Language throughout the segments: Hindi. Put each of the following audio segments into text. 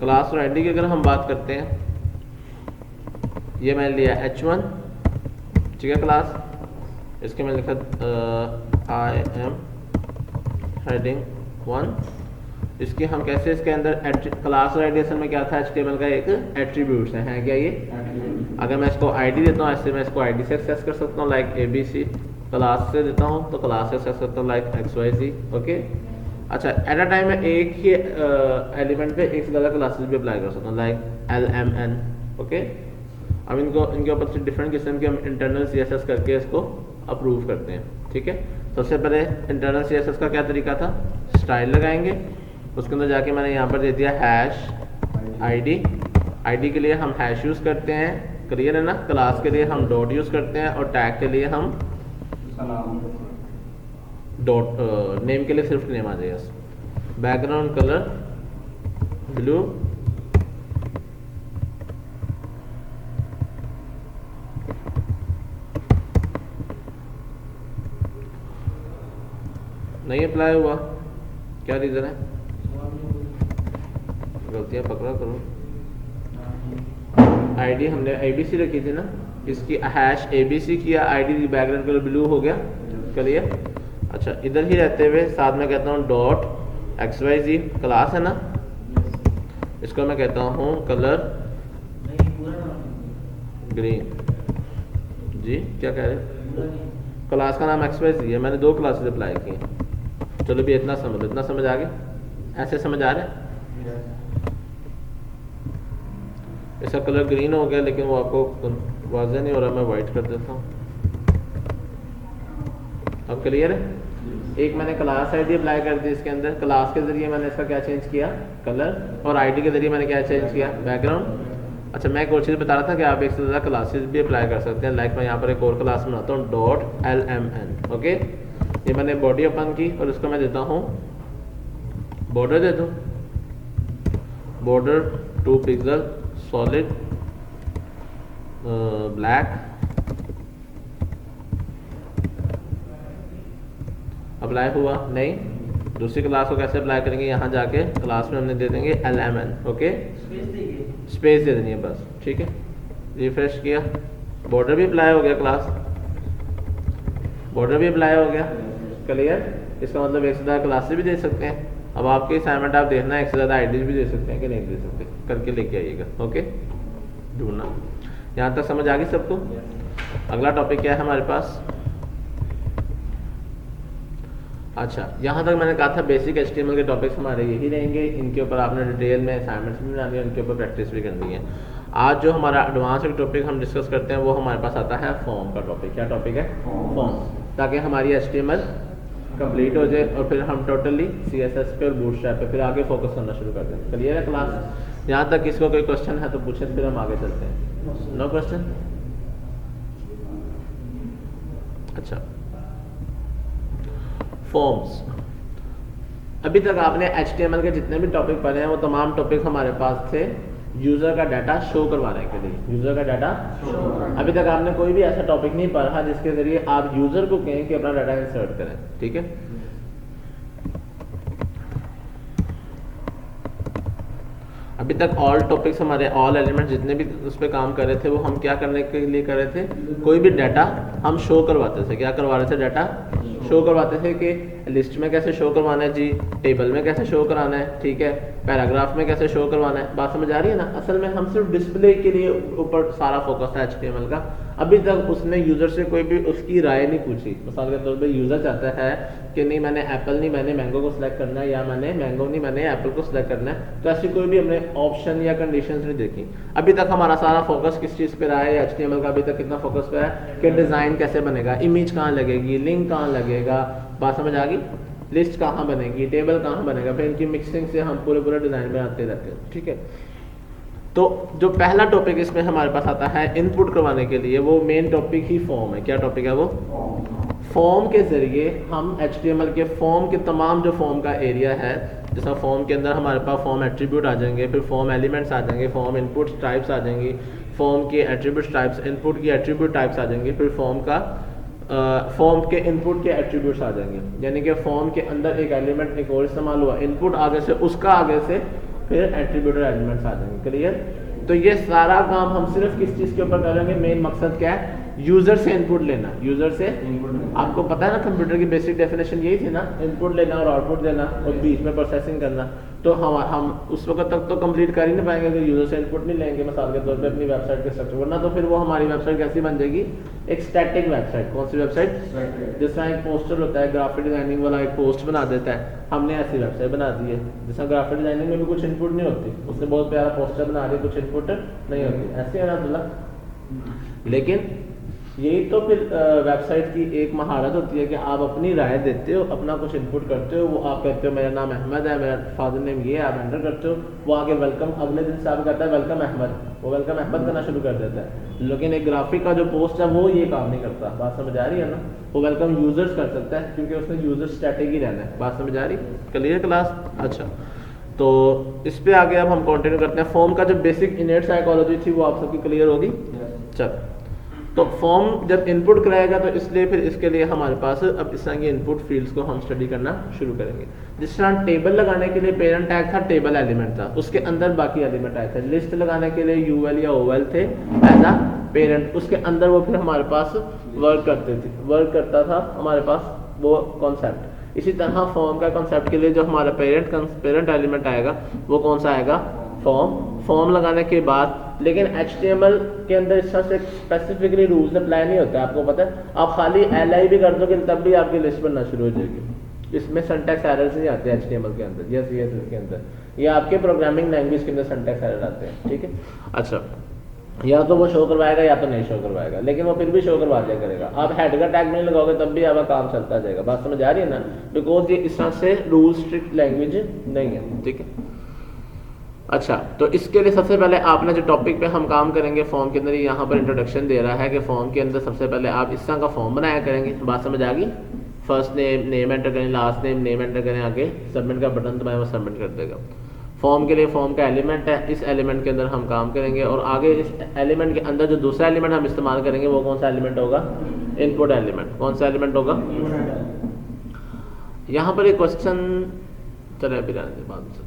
क्लास और आईडी की अगर हम बात करते हैं, ये मैंने लिया h1, ठीक है क्लास, इसके मैंने लिखा आई एम हेडिंग 1। इसकी हम कैसे इसके अंदर क्लास और आईडी असल में क्या था, HTML का एक एट्रीब्यूट्स है क्या ये। अगर मैं इसको आईडी देता हूँ, ऐसे मैं इसको आईडी से एक्सेस कर सकता हूँ लाइक ABC, क्लास से देता हूँ तो क्लास से एक्सेस करता हूँ लाइक XYZ। ओके, अच्छा एट अ टाइम में एक ही एलिमेंट पे एक से ज़्यादा क्लासेस भी अप्लाई कर सकता हूँ लाइक LMN। ओके, अब इनके ऊपर से डिफरेंट किस्म के हम इंटरनल CSS करके इसको अप्रूव करते हैं। ठीक है, सबसे पहले इंटरनल CSS का क्या तरीका था, स्टाइल लगाएंगे, उसके अंदर जाके मैंने यहाँ पर दे दिया हैश आईडी के लिए हम हैश यूज़ करते हैं, क्लियर है ना। क्लास के लिए हम डॉट यूज़ करते हैं और टैग के लिए हम डॉट, नेम के लिए सिर्फ नेम आ जाएगा। बैकग्राउंड कलर ब्लू, नहीं अप्लाई हुआ, क्या रीज़न है, गलतियाँ पकड़ा करो। आईडी हमने ABC रखी थी ना, इसकी हैश ABC किया, आईडी बैकग्राउंड कलर ब्लू हो गया, क्लियर। अच्छा इधर ही रहते हुए साथ में कहता हूँ डॉट XYZ, क्लास है ना, इसको मैं कहता हूँ कलर ग्रीन। जी क्या कह रहे, क्लास का नाम XYZ है, मैंने 2 क्लासेस अप्लाई की हैं। चलो भी इतना समझ आ गया, ऐसे समझ आ रहा है। इसका कलर ग्रीन हो गया, लेकिन वो आपको वाज़ेह नहीं हो रहा, मैं वाइट कर देता हूँ। अब क्लियर है। एक मैंने क्लास आईडी अप्लाई कर दी, इसके अंदर क्लास के जरिए मैंने इसका क्या चेंज किया, कलर, और आईडी के जरिए मैंने क्या चेंज किया, बैकग्राउंड। अच्छा मैं एक और चीज़ बता रहा था कि आप एक से ज़्यादा क्लासेस भी अप्लाई कर सकते हैं, लाइक मैं यहाँ पर एक और क्लास बनाता हूँ डॉट LMN। ओके, ये मैंने बॉडी ओपन की और उसको मैं देता हूँ बॉर्डर, दे दो border 2 pixel solid black. Apply हुआ नहीं, दूसरी क्लास को कैसे अप्लाई करेंगे, यहाँ जाके क्लास में हमने दे देंगे LMN। ओके, स्पेस दे देनी है बस, ठीक है। रिफ्रेश किया, बॉर्डर भी अप्लाई हो गया, क्लास बॉर्डर भी अप्लाई हो गया, क्लियर। इसका मतलब एक से ज़्यादा क्लासेस भी दे सकते हैं। अब आपके असाइनमेंट आप देखना एक से ज़्यादा आईडीज भी दे सकते हैं कि नहीं दे सकते, करके लेके आइएगा। ओके, ढूंढना। यहाँ तक समझ आ गई सबको। अगला टॉपिक क्या है हमारे पास, अच्छा यहाँ तक मैंने कहा था बेसिक HTML के टॉपिक्स हमारे यही रहेंगे, इनके ऊपर आपने डिटेल में असाइनमेंट्स भी बनानी है, इनके ऊपर प्रैक्टिस भी करनी है। आज जो हमारा एडवांस टॉपिक हम डिस्कस करते हैं वो हमारे पास आता है फॉर्म का टॉपिक। क्या टॉपिक है, फॉर्म, ताकि हमारी HTML कंप्लीट हो जाए और फिर हम टोटली CSS पे और बूटस्ट्रैप पे फिर आगे फोकस करना शुरू कर दें। क्लियर है क्लास। यहाँ तक किसको कोई क्वेश्चन है तो पूछे, फिर हम आगे चलते हैं। No question. अच्छा फॉर्म्स, अभी तक आपने HTML के जितने भी टॉपिक पढ़े हैं वो तमाम टॉपिक हमारे पास थे यूज़र का डाटा शो करवाने के लिए। यूज़र का डाटा अभी तक आपने कोई भी ऐसा टॉपिक नहीं पढ़ा जिसके ज़रिए आप यूज़र को कहें कि अपना डाटा इंसर्ट करें, ठीक है। अभी तक ऑल टॉपिक्स हमारे, ऑल एलिमेंट जितने भी उस पर काम कर रहे थे वो हम क्या करने के लिए कर रहे थे, कोई भी डाटा हम शो करवाते थे। क्या करवा रहे थे, डाटा शो करवाते थे कि लिस्ट में कैसे शो करवाना है जी, टेबल में कैसे शो कराना है, ठीक है, पैराग्राफ में कैसे शो करवाना है। बात समझ आ रही है ना। असल में हम सिर्फ डिस्प्ले के लिए ऊपर सारा फोकस था HTML का। अभी तक उसने यूज़र से कोई भी उसकी राय नहीं पूछी। मिसाल के तौर पे यूज़र चाहता है कि नहीं मैंने एप्पल नहीं मैंने मैंगो को सिलेक्ट करना है, या मैंने मैंगो नहीं मैंने एप्पल को सिलेक्ट करना है, तो ऐसी कोई भी हमने ऑप्शन या कंडीशंस नहीं देखी। अभी तक हमारा सारा फोकस किस चीज़ पे रहा है, HTML का अभी तक कितना फोकस पे है कि डिज़ाइन कैसे बनेगा, इमेज कहाँ लगेगी, लिंक कहाँ लगेगा, बात समझ आ गई, लिस्ट कहाँ बनेगी, टेबल कहाँ बनेगा, फिर इनकी मिक्सिंग से हम पूरे डिज़ाइन बनाते रहते हैं, ठीक है। तो जो पहला टॉपिक इसमें हमारे पास आता है इनपुट करवाने के लिए, वो मेन टॉपिक ही फॉर्म है। क्या टॉपिक है वो, फॉर्म के जरिए हम HTML के फॉर्म के तमाम जो फॉर्म का एरिया है, जैसा फॉर्म के अंदर हमारे पास फॉर्म एट्रीब्यूट आ जाएंगे, फिर फॉर्म एलिमेंट्स आ जाएंगे, फॉर्म इनपुट टाइप्स आ जाएंगी, फॉर्म के एट्रीब्यूट टाइप्स, इनपुट की एट्रीब्यूट टाइप्स आ जाएंगे, फिर फॉर्म के इनपुट के एट्रीब्यूट्स आ जाएंगे। यानी कि फॉर्म के अंदर एक एलिमेंट एक और इस्तेमाल हुआ, इनपुट आगे से उसका आगे से फिर एट्रीब्यूटेड एलिमेंट्स आ जाएंगे। क्लियर? तो ये सारा काम हम सिर्फ किस चीज़ के ऊपर करेंगे? मेन मकसद क्या है? यूजर से इनपुट लेना। यूजर से आपको पता है ना, कंप्यूटर की बेसिक डेफिनेशन यही थी ना, इनपुट लेना और आउटपुट देना और बीच में प्रोसेसिंग करना। तो हम उस वक्त तक तो कंप्लीट कर ही नहीं पाएंगे अगर यूजर से इनपुट नहीं लेंगे, मिसाल के तौर पे अपनी वेबसाइट के स्ट्रक्चर, वरना तो फिर वो हमारी वेबसाइट कैसी बन जाएगी? एक स्टैटिक वेबसाइट। कौन सी वेबसाइट? जिस तरह एक पोस्टर होता है, ग्राफिक डिजाइनिंग वाला एक पोस्ट बना देता है, हमने ऐसी वेबसाइट बना दी है जिसमें ग्राफिक डिजाइनिंग में भी कुछ इनपुट नहीं होती, उसने बहुत प्यारा पोस्टर बना दिया, कुछ इनपुट नहीं होती, ऐसे है ना अब्दुल्ला? लेकिन यही तो फिर वेबसाइट की एक महारत होती है कि आप अपनी राय देते हो, अपना कुछ इनपुट करते हो, वो आप कहते हो मेरा नाम अहमद है, मेरा फादर नेम ये है, आप एंटर करते हो, वो आगे वेलकम, अगले दिन से आप कहता है वेलकम अहमद, वो वेलकम अहमद करना शुरू कर देता है। लेकिन एक ग्राफिक का जो पोस्ट है वो ये काम नहीं करता। बात समझ आ रही है ना? वो वेलकम यूजर्स कर सकता है क्योंकि उसने यूजर स्ट्रैटेजी रहना है। बात समझ आ रही? Clear class? अच्छा, तो इस पे आगे अब हम कंटिन्यू करते हैं। फॉर्म का जो बेसिक इनेट साइकोलॉजी थी वो आप सबकी क्लियर होगी? चल, तो फॉर्म जब इनपुट कराएगा तो इसलिए फिर इसके लिए हमारे पास अब इस तरह की इनपुट फील्ड्स को हम स्टडी करना शुरू करेंगे। जिस तरह टेबल लगाने के लिए पेरेंट टैग था, टेबल एलिमेंट था, उसके अंदर बाकी एलिमेंट आए थे। लिस्ट लगाने के लिए यूएल या ओएल थे एज अ पेरेंट, उसके अंदर वो फिर हमारे पास वर्क करता था हमारे पास वो कॉन्सेप्ट। इसी तरह फॉर्म का कॉन्सेप्ट के लिए जो हमारा पेरेंट एलिमेंट आएगा वो कौन सा आएगा? फॉर्म लगाने के बाद। लेकिन HTML के अंदर इस तरह से स्पेसिफिकली रूल्स अप्लाई नहीं होते, आपको पता है। आप खाली li भी कर दोगे तब भी आपकी लिस्ट बनना शुरू हो जाएगी। इसमें सिंटैक्स एरर्स नहीं आते HTML के अंदर या CSS के अंदर, या आपके प्रोग्रामिंग लैंग्वेज के अंदर सिंटैक्स एरर आते हैं, ठीक है। अच्छा, या तो वो शो करवाएगा या तो नहीं शो करवाएगा, लेकिन वो फिर भी शो करवा दिया करेगा। आप हेड का टैग नहीं लगाओगे तब भी आपका काम चलता जाएगा। बात समझ आ रही है ना? बिकॉज ये इस तरह से रूल स्ट्रिक्ट लैंग्वेज नहीं है, ठीक है। अच्छा, तो इसके लिए सबसे पहले आपने जो टॉपिक पे हम काम करेंगे फॉर्म के अंदर, यहाँ पर इंट्रोडक्शन दे रहा है कि फॉर्म के अंदर सबसे पहले आप इस तरह का फॉर्म बनाया करेंगे। बात समझ आ गई? फर्स्ट नेम एंटर करें, लास्ट नेम एंटर करें, आगे सबमिट का बटन दबाएं, वो सबमिट कर देगा। फॉर्म के लिए फॉर्म का एलिमेंट है, इस एलिमेंट के अंदर हम काम करेंगे और आगे इस एलिमेंट के अंदर जो दूसरा एलिमेंट हम इस्तेमाल करेंगे वो कौन सा एलिमेंट होगा? Input element. कौन सा एलिमेंट होगा? यहाँ पर एक क्वेश्चन चले अभी बाद।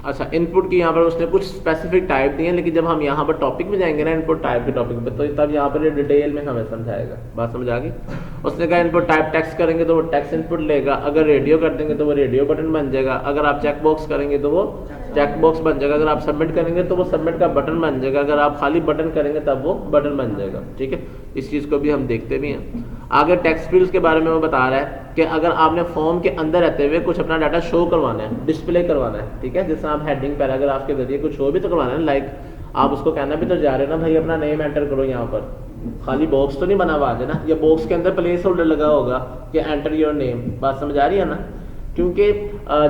अच्छा, इनपुट की यहाँ पर उसने कुछ स्पेसिफिक टाइप दिए हैं, लेकिन जब हम यहाँ पर टॉपिक में जाएंगे ना, इनपुट टाइप के टॉपिक पे, तो तब यहाँ पर ये डिटेल में हमें समझाएगा। बात समझ आ गई? उसने कहा इनपुट टाइप टेक्स्ट करेंगे तो वो टेक्स्ट इनपुट लेगा, अगर रेडियो कर देंगे तो वो रेडियो बटन बन जाएगा, अगर आप चेक बॉक्स करेंगे तो वो चेक बॉक्स बन जाएगा, अगर आप सबमिट करेंगे तो वो सबमिट का बटन बन जाएगा, अगर आप खाली बटन करेंगे तब वो बटन बन जाएगा, ठीक है। इस चीज़ को भी हम देखते भी हैं। आगे टेक्स्ट फील्ड्स के बारे में वो बता रहा है कि अगर आपने फॉर्म के अंदर रहते हुए कुछ अपना डाटा शो करवाना है, डिस्प्ले करवाना है, ठीक है, जैसे आप हेडिंग पैराग्राफ के जरिए कुछ शो भी तो करवाना है, लाइक आप उसको कहना भी तो जा रहे हो ना भाई अपना नेम एंटर करो, यहाँ पर खाली बॉक्स तो नहीं बना हुआ है ना, या बॉक्स के अंदर प्लेस होल्डर लगा होगा कि एंटर योर नेम। बात समझ आ रही है ना? क्योंकि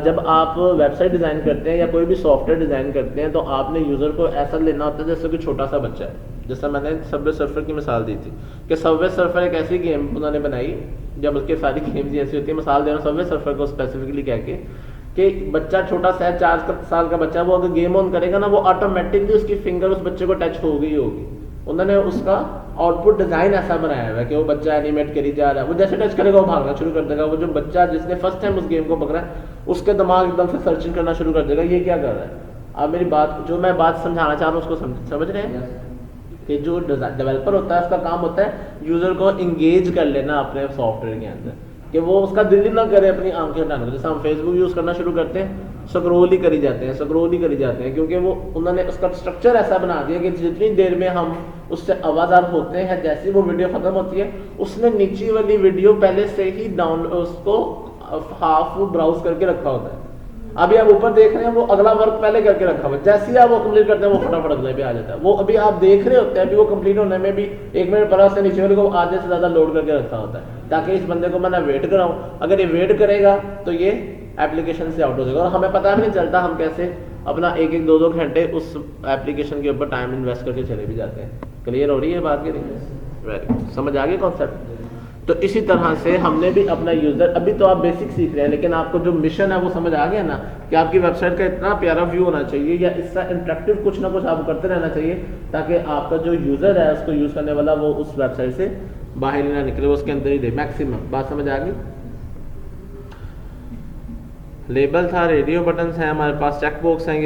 जब आप वेबसाइट डिज़ाइन करते हैं या कोई भी सॉफ्टवेयर डिज़ाइन करते हैं तो आपने यूज़र को ऐसा लेना होता है जैसे कि छोटा सा बच्चा है। जैसा मैंने सबवे सर्फर की मिसाल दी थी कि सबवे सर्फर एक ऐसी गेम उन्होंने बनाई, जब उसके सारी गेम्स ऐसी होती है, मिसाल दे रहा हूँ सबवे सर्फर को स्पेसिफिकली कह के कि बच्चा छोटा सा 4 साल का बच्चा, वो अगर गेम ऑन करेगा ना, वो ऑटोमेटिकली उसकी फिंगर उस बच्चे को टच हो गई होगी। उन्होंने उसका आउटपुट डिज़ाइन ऐसा बनाया हुआ है कि वो बच्चा एनिमेट करी जा रहा है, वो जैसे टच करेगा वो भागना शुरू कर देगा। वो जो बच्चा जिसने फर्स्ट टाइम उस गेम को पकड़ा है उसके दिमाग एकदम से सर्चिंग करना शुरू कर देगा, ये क्या कर रहा है। आप मेरी बात, जो मैं बात समझाना चाह रहा हूँ उसको समझ रहे हैं कि जो डेवलपर होता है उसका काम होता है यूज़र को इंगेज कर लेना अपने सॉफ्टवेयर के अंदर, कि वो उसका दिल ही ना करे अपनी आंखें हटाने को। जैसे हम फेसबुक यूज़ करना शुरू करते हैं, स्क्रॉल ही करी जाते हैं, क्योंकि वो उन्होंने उसका स्ट्रक्चर ऐसा बना दिया कि जितनी देर में हम उससे आवाज़ार होते हैं, जैसे वो वीडियो ख़त्म होती है उसने नीचे वाली वीडियो पहले से ही डाउन उसको हाफ ब्राउज करके रखा होता है। अभी आप ऊपर देख रहे हैं वो अगला वर्क पहले करके रखा हुआ है, जैसे ही आप वो कंप्लीट करते हैं वो फटाफट अगले पे आ जाता है। वो अभी आप देख रहे होते हैं, अभी वो कंप्लीट होने में भी 1 मिनट पर से नीचे वाले को आधे से ज़्यादा लोड करके रखा होता है, ताकि इस बंदे को मैं ना वेट कराऊं। अगर ये वेट करेगा तो ये एप्लीकेशन से आउट हो जाएगा और हमें पता भी नहीं चलता हम कैसे अपना 1-1, 2-2 घंटे उस एप्लीकेशन के ऊपर टाइम इन्वेस्ट करके चले भी जाते हैं। क्लियर हो रही है बात की नहीं? वेरी गुड, समझ आ गई कॉन्सेप्ट। तो इसी तरह से हमने भी अपना यूज़र, अभी तो आप बेसिक सीख रहे हैं, लेकिन आपको जो मिशन है वो समझ आ गया ना, कि आपकी वेबसाइट का इतना प्यारा व्यू होना चाहिए या इसका इंटरेक्टिव कुछ ना कुछ आप करते रहना चाहिए, ताकि आपका जो यूज़र है उसको यूज़ करने वाला वो उस वेबसाइट से बाहर ही ना निकले, वो उसके अंदर ही रहे मैक्सिमम। बात समझ आ गई? लेबल था, रेडियो बटन्स हैं हमारे पास, चेक बॉक्स हैं, ये